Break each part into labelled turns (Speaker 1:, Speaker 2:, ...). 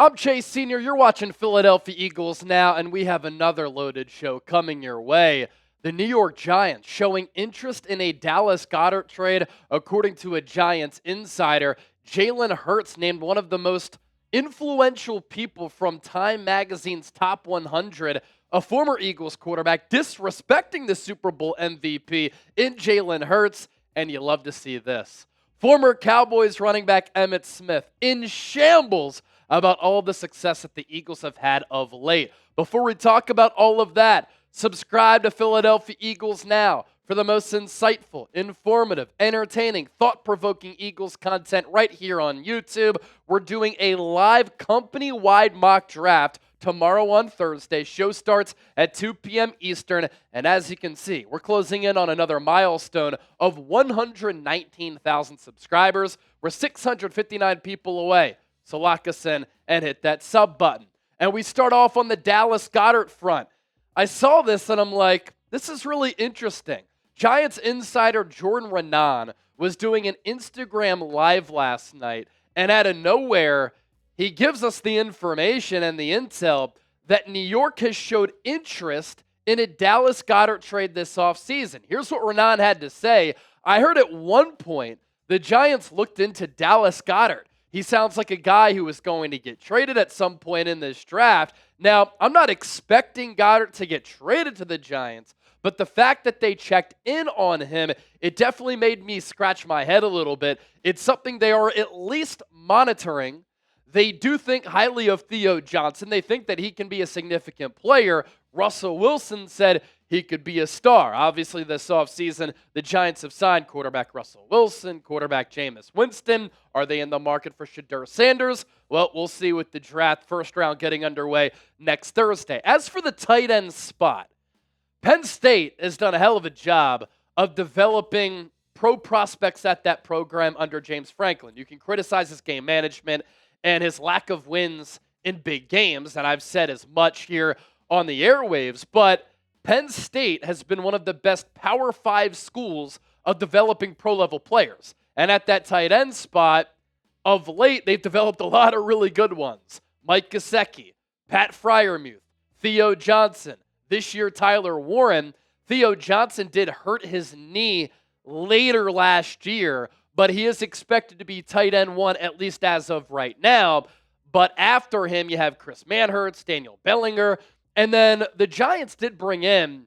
Speaker 1: I'm Chase Sr. You're watching Philadelphia Eagles now, and we have another loaded show coming your way. The New York Giants showing interest in a Dallas Goedert trade. According to a Giants insider, Jalen Hurts named one of the most influential people from Time Magazine's Top 100, a former Eagles quarterback, disrespecting the Super Bowl MVP in Jalen Hurts, and you love to see this. Former Cowboys running back Emmitt Smith in shambles about all the success that the Eagles have had of late. Before we talk about all of that, subscribe to Philadelphia Eagles Now for the most insightful, informative, entertaining, thought-provoking Eagles content right here on YouTube. We're doing a live company-wide mock draft tomorrow on Thursday. Show starts at 2 p.m. Eastern, and as you can see, we're closing in on another milestone of 119,000 subscribers. We're 659 people away. So lock us in and hit that sub button. And we start off on the Dallas Goedert front. I saw this and I'm like, this is really interesting. Giants insider Jordan Raanan was doing an Instagram live last night, and out of nowhere, he gives us the information and the intel that New York has showed interest in a Dallas Goedert trade this offseason. Here's what Raanan had to say. I heard at one point the Giants looked into Dallas Goedert. He sounds like a guy who is going to get traded at some point in this draft. Now, I'm not expecting Goedert to get traded to the Giants, but the fact that they checked in on him, it definitely made me scratch my head a little bit. It's something they are at least monitoring. They do think highly of Theo Johnson. They think that he can be a significant player. Russell Wilson said he could be a star. Obviously, this offseason, the Giants have signed quarterback Russell Wilson, quarterback Jameis Winston. Are they in the market for Shedeur Sanders? Well, we'll see with the draft first round getting underway next Thursday. As for the tight end spot, Penn State has done a hell of a job of developing pro prospects at that program under James Franklin. You can criticize his game management and his lack of wins in big games, and I've said as much here on the airwaves, but Penn State has been one of the best Power 5 schools of developing pro-level players. And at that tight end spot, of late, they've developed a lot of really good ones. Mike Gesicki, Pat Freiermuth, Theo Johnson, this year Tyler Warren. Theo Johnson did hurt his knee later last year, but he is expected to be tight end one, at least as of right now. But after him, you have Chris Manhertz, Daniel Bellinger, and then the Giants did bring in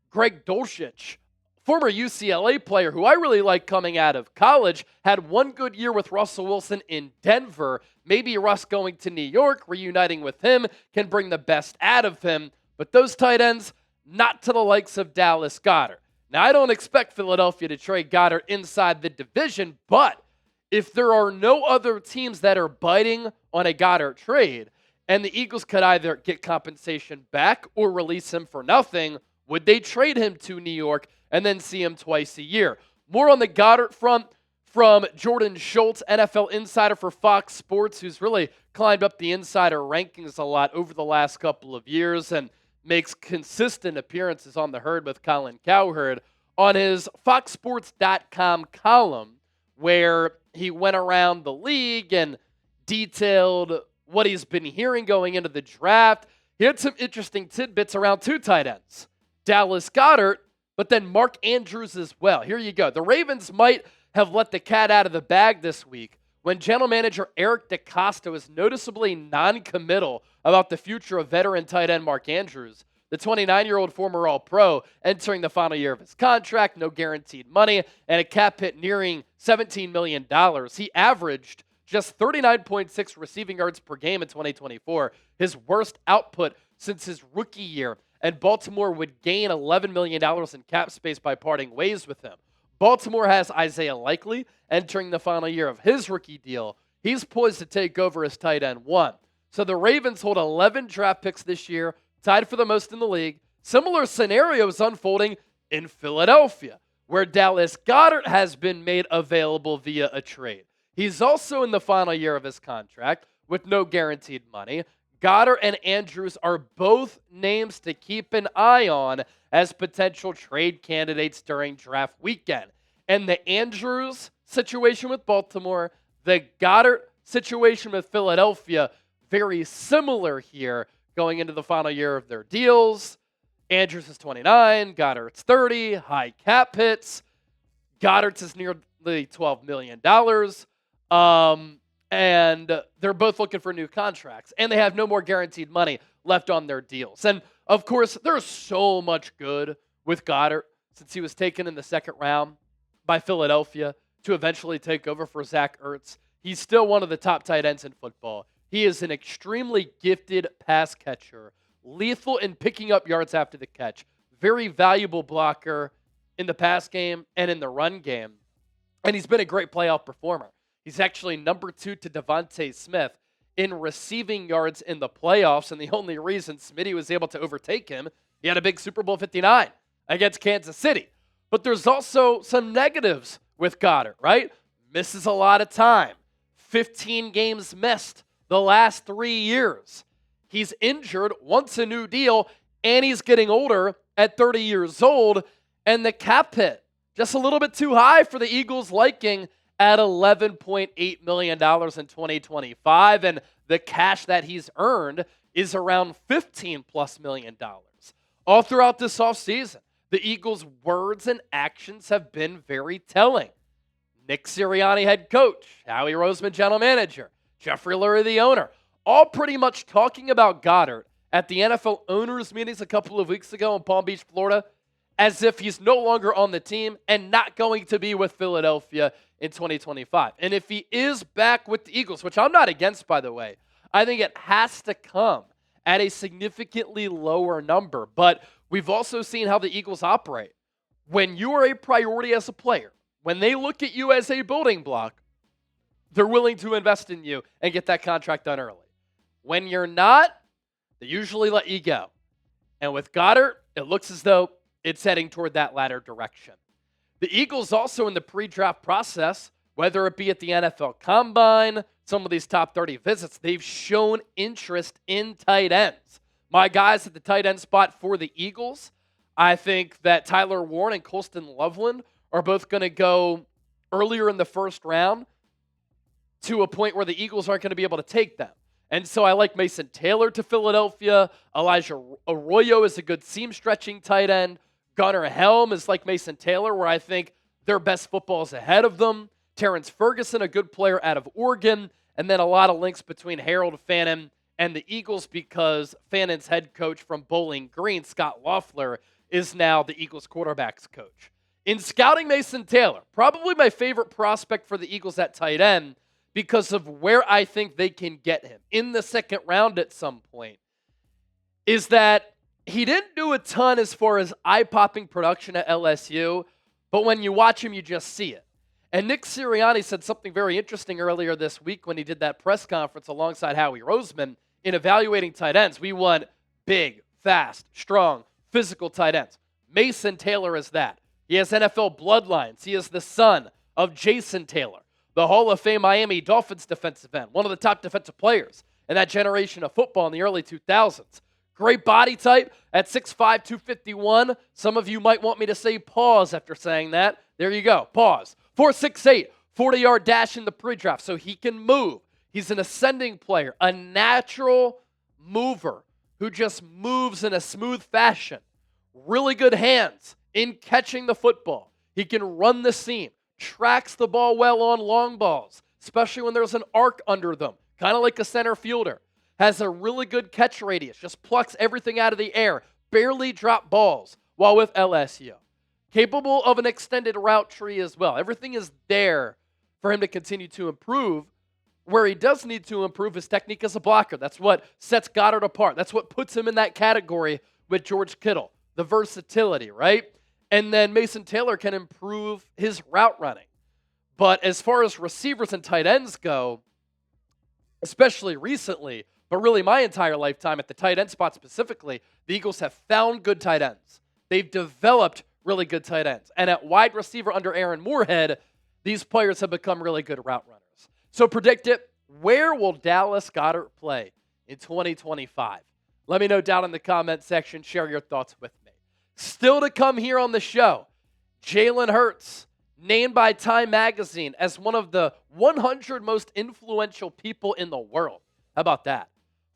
Speaker 1: Greg Dulcich, former UCLA player who I really like coming out of college, had one good year with Russell Wilson in Denver. Maybe Russ going to New York, reuniting with him, can bring the best out of him. But those tight ends, not to the likes of Dallas Goedert. Now, I don't expect Philadelphia to trade Goedert inside the division, but if there are no other teams that are biting on a Goedert trade, and the Eagles could either get compensation back or release him for nothing, would they trade him to New York and then see him twice a year? More on the Goedert front from Jordan Schultz, NFL insider for Fox Sports, who's really climbed up the insider rankings a lot over the last couple of years and makes consistent appearances on the herd with Colin Cowherd. On his FoxSports.com column, where he went around the league and detailed what he's been hearing going into the draft, he had some interesting tidbits around two tight ends, Dallas Goedert, but then Mark Andrews as well. Here you go. The Ravens might have let the cat out of the bag this week when general manager Eric DeCosta was noticeably non-committal about the future of veteran tight end Mark Andrews. The 29-year-old former All-Pro entering the final year of his contract, no guaranteed money, and a cap hit nearing $17 million. He averaged just 39.6 receiving yards per game in 2024, his worst output since his rookie year, and Baltimore would gain $11 million in cap space by parting ways with him. Baltimore has Isaiah Likely entering the final year of his rookie deal. He's poised to take over as tight end one. So the Ravens hold 11 draft picks this year, tied for the most in the league. Similar scenarios unfolding in Philadelphia, where Dallas Goedert has been made available via a trade. He's also in the final year of his contract with no guaranteed money. Goedert and Andrews are both names to keep an eye on as potential trade candidates during draft weekend. And the Andrews situation with Baltimore, the Goedert situation with Philadelphia, very similar here going into the final year of their deals. Andrews is 29, Goedert's 30, high cap hits. Goedert's is nearly $12 million. And they're both looking for new contracts. And they have no more guaranteed money left on their deals. And, of course, there's so much good with Goedert since he was taken in the second round by Philadelphia to eventually take over for Zach Ertz. He's still one of the top tight ends in football. He is an extremely gifted pass catcher, lethal in picking up yards after the catch, very valuable blocker in the pass game and in the run game. And he's been a great playoff performer. He's actually number 2 to Devontae Smith in receiving yards in the playoffs. And the only reason Smitty was able to overtake him, he had a big Super Bowl 59 against Kansas City. But there's also some negatives with Goedert, right? Misses a lot of time. 15 games missed the last 3 years. He's injured, wants a new deal, and he's getting older at 30 years old. And the cap hit, just a little bit too high for the Eagles' liking at $11.8 million in 2025. And the cash that he's earned is around $15+ million. All throughout this offseason, the Eagles' words and actions have been very telling. Nick Sirianni, head coach, Howie Roseman, general manager, Jeffrey Lurie, the owner, all pretty much talking about Goedert at the NFL owners' meetings a couple of weeks ago in Palm Beach, Florida, as if he's no longer on the team and not going to be with Philadelphia in 2025. And if he is back with the Eagles, which I'm not against, by the way, I think it has to come at a significantly lower number. But we've also seen how the Eagles operate. When you are a priority as a player, when they look at you as a building block, they're willing to invest in you and get that contract done early. When you're not, they usually let you go. And with Goedert, it looks as though it's heading toward that latter direction. The Eagles also in the pre-draft process, whether it be at the NFL Combine, some of these top 30 visits, they've shown interest in tight ends. My guys at the tight end spot for the Eagles, I think that Tyler Warren and Colston Loveland are both going to go earlier in the first round to a point where the Eagles aren't going to be able to take them. And so I like Mason Taylor to Philadelphia. Elijah Arroyo is a good seam-stretching tight end. Gunnar Helm is like Mason Taylor, where I think their best football is ahead of them. Terrence Ferguson, a good player out of Oregon. And then a lot of links between Harold Fannin and the Eagles because Fannin's head coach from Bowling Green, Scott Loeffler, is now the Eagles quarterbacks coach. In scouting Mason Taylor, probably my favorite prospect for the Eagles at tight end because of where I think they can get him in the second round at some point, is that he didn't do a ton as far as eye-popping production at LSU, but when you watch him, you just see it. And Nick Sirianni said something very interesting earlier this week when he did that press conference alongside Howie Roseman in evaluating tight ends. We want big, fast, strong, physical tight ends. Mason Taylor is that. He has NFL bloodlines. He is the son of Jason Taylor, the Hall of Fame Miami Dolphins defensive end, one of the top defensive players in that generation of football in the early 2000s. Great body type at 6'5", 251. Some of you might want me to say pause after saying that. There you go, pause. 4'6'8", 40-yard dash in the pre-draft, so he can move. He's an ascending player, a natural mover who just moves in a smooth fashion. Really good hands in catching the football. He can run the seam, tracks the ball well on long balls, especially when there's an arc under them, kind of like a center fielder. Has a really good catch radius, just plucks everything out of the air, barely drop balls while with LSU. Capable of an extended route tree as well. Everything is there for him to continue to improve. Where he does need to improve his technique as a blocker. That's what sets Goedert apart. That's what puts him in that category with George Kittle, the versatility, right? And then Mason Taylor can improve his route running. But as far as receivers and tight ends go, especially recently, but really my entire lifetime at the tight end spot specifically, the Eagles have found good tight ends. They've developed really good tight ends. And at wide receiver under Aaron Moorhead, these players have become really good route runners. So predict it. Where will Dallas Goedert play in 2025? Let me know down in the comment section. Share your thoughts with me. Still to come here on the show, Jalen Hurts, named by Time Magazine as one of the 100 most influential people in the world. How about that?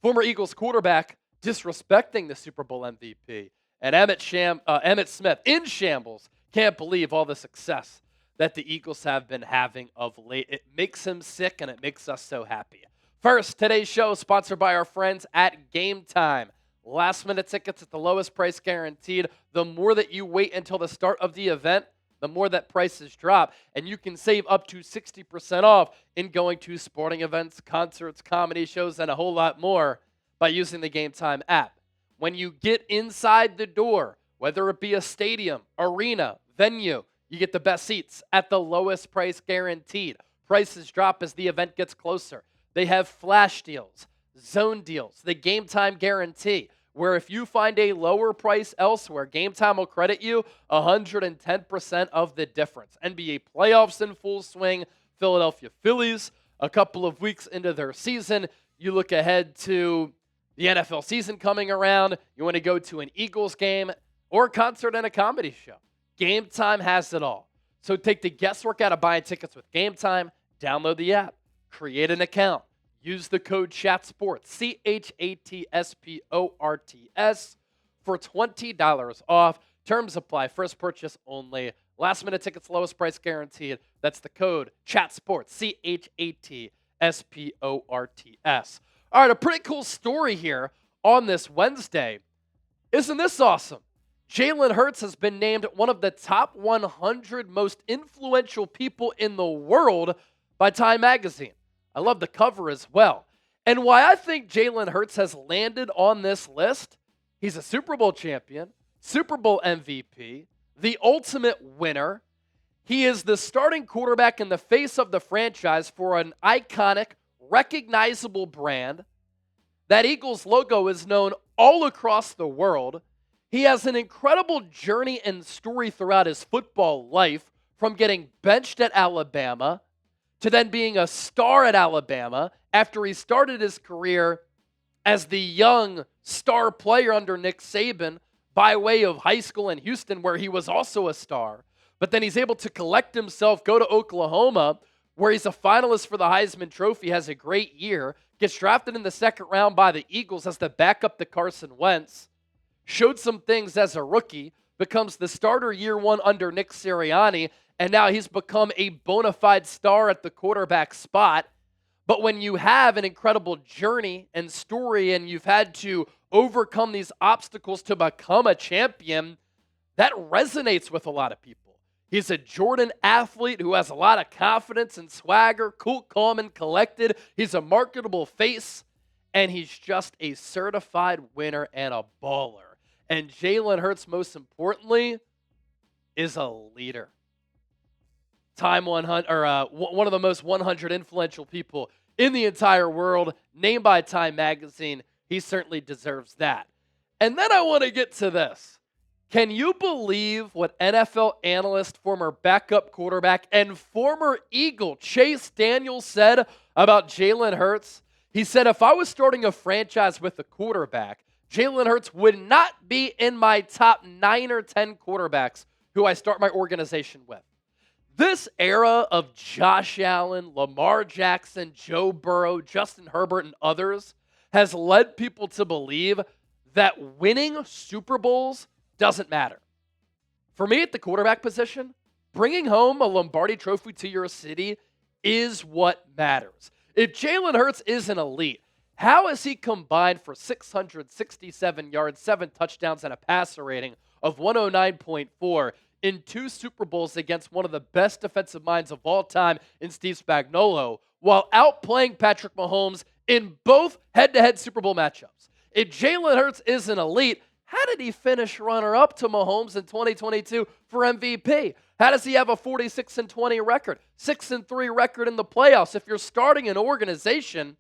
Speaker 1: Former Eagles quarterback disrespecting the Super Bowl MVP. And Emmitt Smith in shambles. Can't believe all the success that the Eagles have been having of late. It makes him sick, and it makes us so happy. First, today's show is sponsored by our friends at Game Time. Last-minute tickets at the lowest price guaranteed. The more that you wait until the start of the event, the more that prices drop, and you can save up to 60% off in going to sporting events, concerts, comedy shows, and a whole lot more by using the Game Time app. When you get inside the door, whether it be a stadium, arena, venue, you get the best seats at the lowest price guaranteed. Prices drop as the event gets closer. They have flash deals, zone deals, the Game Time guarantee, where if you find a lower price elsewhere, Game Time will credit you 110% of the difference. NBA playoffs in full swing, Philadelphia Phillies a couple of weeks into their season. You look ahead to the NFL season coming around. You want to go to an Eagles game or a concert and a comedy show. Game Time has it all. So take the guesswork out of buying tickets with Game Time. Download the app. Create an account. Use the code CHATSPORTS, CHATSPORTS, for $20 off. Terms apply. First purchase only. Last-minute tickets, lowest price guaranteed. That's the code CHATSPORTS, CHATSPORTS. All right, a pretty cool story here on this Wednesday. Isn't this awesome? Jalen Hurts has been named one of the top 100 most influential people in the world by Time Magazine. I love the cover as well. And why I think Jalen Hurts has landed on this list, he's a Super Bowl champion, Super Bowl MVP, the ultimate winner. He is the starting quarterback in the face of the franchise for an iconic, recognizable brand. That Eagles logo is known all across the world. He has an incredible journey and story throughout his football life, from getting benched at Alabama to then being a star at Alabama after he started his career as the young star player under Nick Saban by way of high school in Houston, where he was also a star. But then he's able to collect himself, go to Oklahoma, where he's a finalist for the Heisman Trophy, has a great year, gets drafted in the second round by the Eagles as the backup to Carson Wentz, showed some things as a rookie, becomes the starter year one under Nick Sirianni, and now he's become a bona fide star at the quarterback spot. But when you have an incredible journey and story and you've had to overcome these obstacles to become a champion, that resonates with a lot of people. He's a Jordan athlete who has a lot of confidence and swagger, cool, calm, and collected. He's a marketable face, and he's just a certified winner and a baller. And Jalen Hurts, most importantly, is a leader. Time 100, or one of the most 100 influential people in the entire world, named by Time Magazine. He certainly deserves that. And then I want to get to this. Can you believe what NFL analyst, former backup quarterback, and former Eagle Chase Daniel said about Jalen Hurts? He said, if I was starting a franchise with a quarterback, Jalen Hurts would not be in my top 9 or 10 quarterbacks who I start my organization with. This era of Josh Allen, Lamar Jackson, Joe Burrow, Justin Herbert, and others has led people to believe that winning Super Bowls doesn't matter. For me at the quarterback position, bringing home a Lombardi trophy to your city is what matters. If Jalen Hurts is an elite, how has he combined for 667 yards, 7 touchdowns, and a passer rating of 109.4 in 2 Super Bowls against one of the best defensive minds of all time in Steve Spagnuolo, while outplaying Patrick Mahomes in both head-to-head Super Bowl matchups? If Jalen Hurts is an elite, how did he finish runner-up to Mahomes in 2022 for MVP? How does he have a 46-20 record, 6-3 record in the playoffs? If you're starting an organization,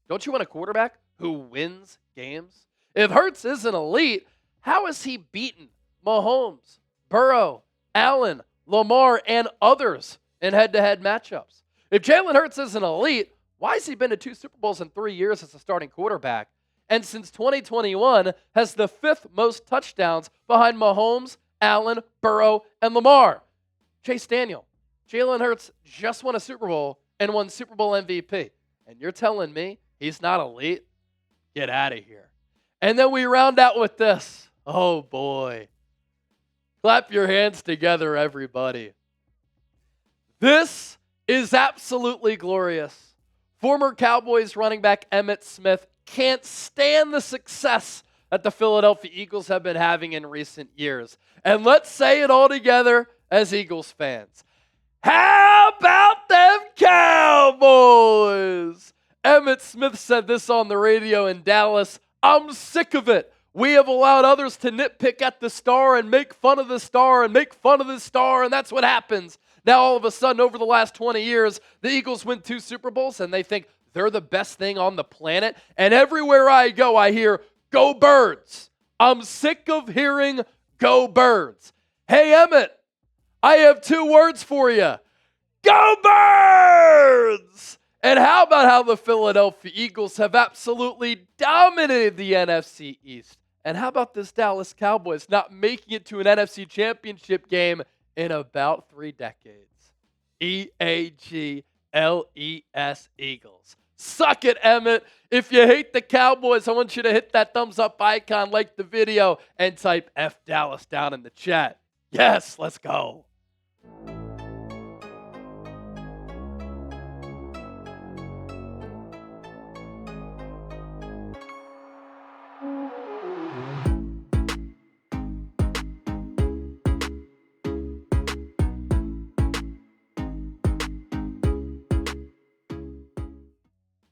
Speaker 1: don't you want a quarterback who wins games? If Hurts is an elite, how has he beaten Mahomes, Burrow, Allen, Lamar, and others in head-to-head matchups? If Jalen Hurts is an elite, why has he been to 2 Super Bowls in 3 years as a starting quarterback? And since 2021 has the 5th most touchdowns behind Mahomes, Allen, Burrow, and Lamar. Chase Daniel, Jalen Hurts just won a Super Bowl and won Super Bowl MVP. And you're telling me he's not elite? Get out of here. And then we round out with this. Oh boy. Clap your hands together, everybody. This is absolutely glorious. Former Cowboys running back Emmitt Smith can't stand the success that the Philadelphia Eagles have been having in recent years. And let's say it all together as Eagles fans. How about them Cowboys? Emmitt Smith said this on the radio in Dallas. I'm sick of it. We have allowed others to nitpick at the star and make fun of the star and make fun of the star, and that's what happens. Now, all of a sudden, over the last 20 years, the Eagles win 2 Super Bowls, and they think they're the best thing on the planet. And everywhere I go, I hear, "Go Birds." I'm sick of hearing, "Go Birds." Hey, Emmitt, I have 2 words for you. Go Birds! And how about how the Philadelphia Eagles have absolutely dominated the NFC East? And how about this Dallas Cowboys not making it to an NFC Championship game in about 3 decades? EAGLES, Eagles. Suck it, Emmitt. If you hate the Cowboys, I want you to hit that thumbs up icon, like the video, and type F Dallas down in the chat. Yes, let's go.